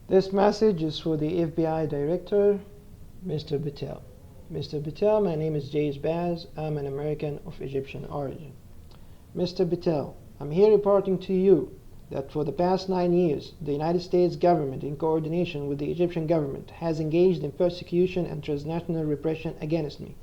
This message is for the FBI Director, Mr. Patel. Mr. Patel, my name is Jays Baz. I'm an American of Egyptian origin. Mr. Patel, I'm here reporting to you that for the past 9 years, the United States government, in coordination with the Egyptian government, has engaged in persecution and transnational repression against me.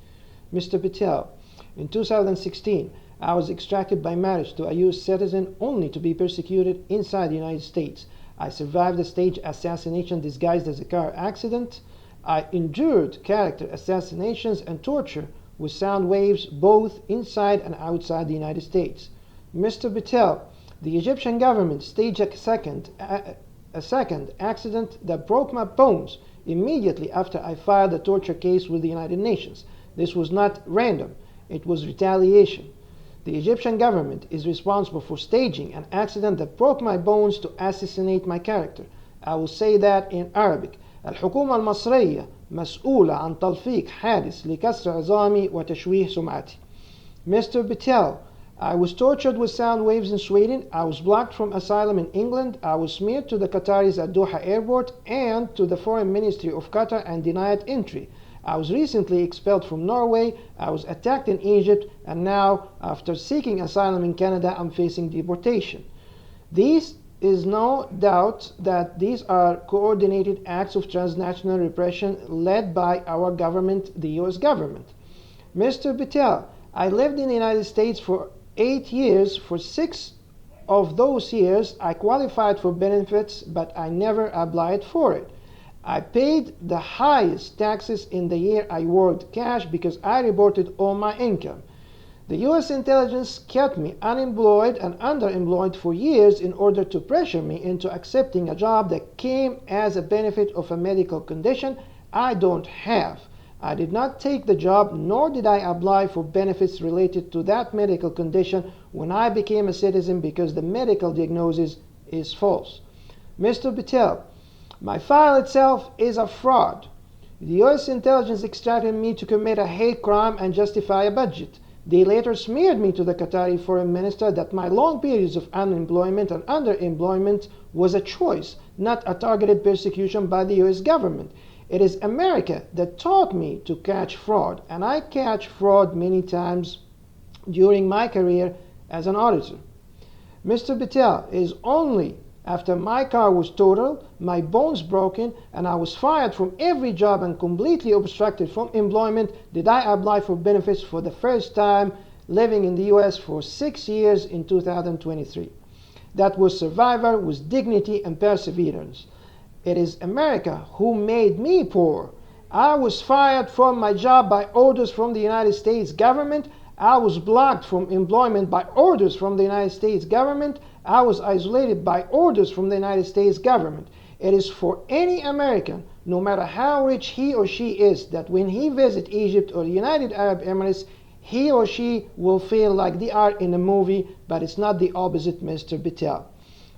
Mr. Patel, in 2016, I was extracted by marriage to a U.S. citizen only to be persecuted inside the United States. I survived a staged assassination disguised as a car accident. I endured character assassinations and torture with sound waves both inside and outside the United States. Mr. Patel, the Egyptian government staged a second accident that broke my bones immediately after I filed a torture case with the United Nations. This was not random, it was retaliation. The Egyptian government is responsible for staging an accident that broke my bones to assassinate my character. I will say that in Arabic. الحكومة المصرية مسؤولة عن تلفيق حادث لكسر عظامي وتشويه سمعتي. Mr. Patel, I was tortured with sound waves in Sweden. I was blocked from asylum in England. I was smeared to the Qataris at Doha airport and to the Foreign Ministry of Qatar and denied entry. I was recently expelled from Norway. I was attacked in Egypt, and now, after seeking asylum in Canada, I'm facing deportation. These is no doubt that these are coordinated acts of transnational repression led by our government, the U.S. government. Mr. Patel, I lived in the United States for 8 years. For 6 of those years, I qualified for benefits, but I never applied for it. I paid the highest taxes in the year I worked cash because I reported all my income. The U.S. intelligence kept me unemployed and underemployed for years in order to pressure me into accepting a job that came as a benefit of a medical condition I don't have. I did not take the job, nor did I apply for benefits related to that medical condition when I became a citizen because the medical diagnosis is false. Mr. Patel, my file itself is a fraud. The U.S. intelligence extracted me to commit a hate crime and justify a budget. They later smeared me to the Qatari foreign minister that my long periods of unemployment and underemployment was a choice, not a targeted persecution by the U.S. government. It is America that taught me to catch fraud, and I catch fraud many times during my career as an auditor. Mr. Patel, it is only after my car was totaled, my bones broken, and I was fired from every job and completely obstructed from employment did I apply for benefits for the first time, living in the U.S. for 6 years in 2023. That was survivor with dignity and perseverance. It is America who made me poor. I was fired from my job by orders from the United States government. I was blocked from employment by orders from the United States government. I was isolated by orders from the United States government. It is for any American, no matter how rich he or she is, that when he visits Egypt or the United Arab Emirates, he or she will feel like they are in a movie, but it's not the opposite, Mr. Patel.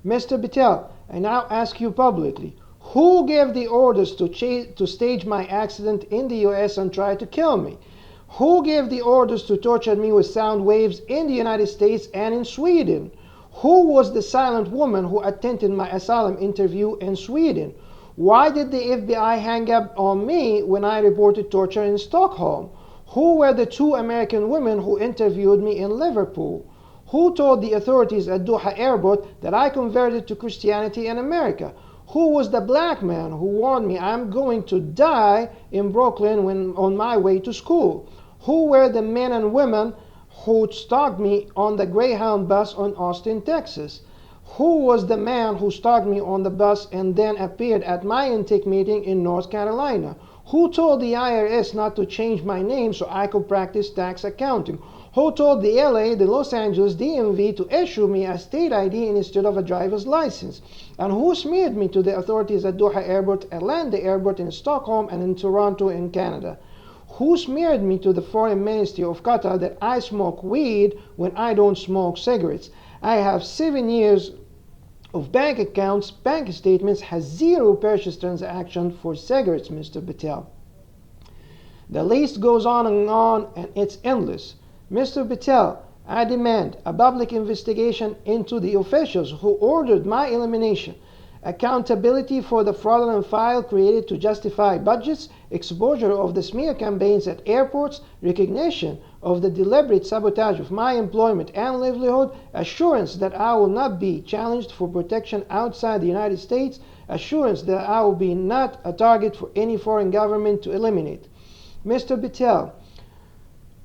Mr. Patel, I now ask you publicly, who gave the orders to stage my accident in the U.S. and try to kill me? Who gave the orders to torture me with sound waves in the United States and in Sweden? Who was the silent woman who attended my asylum interview in Sweden? Why did the FBI hang up on me when I reported torture in Stockholm? Who were the 2 American women who interviewed me in Liverpool? Who told the authorities at Doha airport that I converted to Christianity in America? Who was the black man who warned me I'm going to die in Brooklyn when on my way to school? Who were the men and women who stalked me on the Greyhound bus in Austin, Texas? Who was the man who stalked me on the bus and then appeared at my intake meeting in North Carolina? Who told the IRS not to change my name so I could practice tax accounting? Who told the LA, the Los Angeles DMV to issue me a state ID instead of a driver's license? And who smeared me to the authorities at Doha Airport, Atlanta Airport, in Stockholm, and in Toronto in Canada? Who smeared me to the Foreign Ministry of Qatar that I smoke weed when I don't smoke cigarettes? I have 7 years of bank accounts, bank statements, has 0 purchase transaction for cigarettes, Mr. Patel. The list goes on, and it's endless. Mr. Patel, I demand a public investigation into the officials who ordered my elimination, accountability for the fraudulent file created to justify budgets, exposure of the smear campaigns at airports, recognition of the deliberate sabotage of my employment and livelihood, assurance that I will not be challenged for protection outside the United States, assurance that I will be not a target for any foreign government to eliminate. Mr. Patel,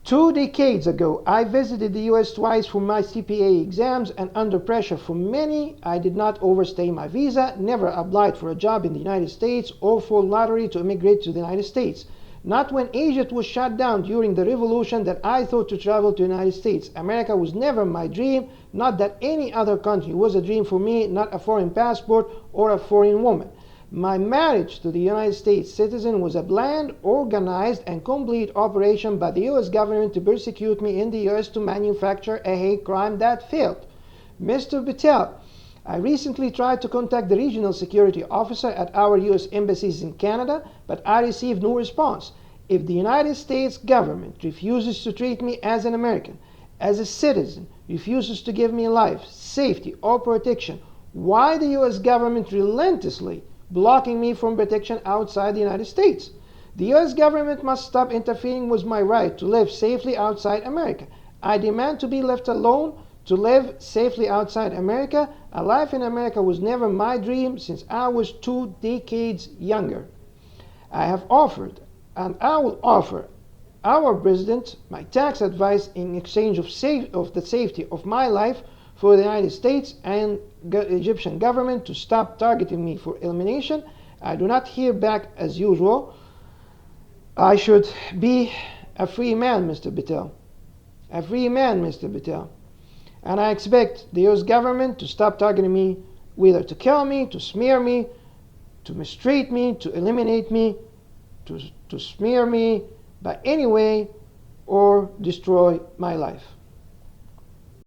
2 decades ago, I visited the U.S. twice for my CPA exams, and under pressure from many, I did not overstay my visa, never applied for a job in the United States or for lottery to immigrate to the United States. Not when Egypt was shut down during the revolution that I thought to travel to the United States. America was never my dream, not that any other country was a dream for me, not a foreign passport or a foreign woman. My marriage to the United States citizen was a planned, organized, and complete operation by the U.S. government to persecute me in the U.S. to manufacture a hate crime that failed. Mr. Patel, I recently tried to contact the regional security officer at our U.S. embassies in Canada, but I received no response. If the United States government refuses to treat me as an American, as a citizen, refuses to give me life, safety, or protection, why the U.S. government relentlessly blocking me from protection outside the United States? The U.S. government must stop interfering with my right to live safely outside America. I demand to be left alone to live safely outside America. A life in America was never my dream since I was 2 decades younger. I have offered, and I will offer, our president my tax advice in exchange of the safety of my life for the United States and Egyptian government to stop targeting me for elimination. I do not hear back as usual. I should be a free man, Mr. Patel. A free man, Mr. Patel. And I expect the U.S. government to stop targeting me, whether to kill me, to smear me, to mistreat me, to eliminate me, to smear me by any way, or destroy my life.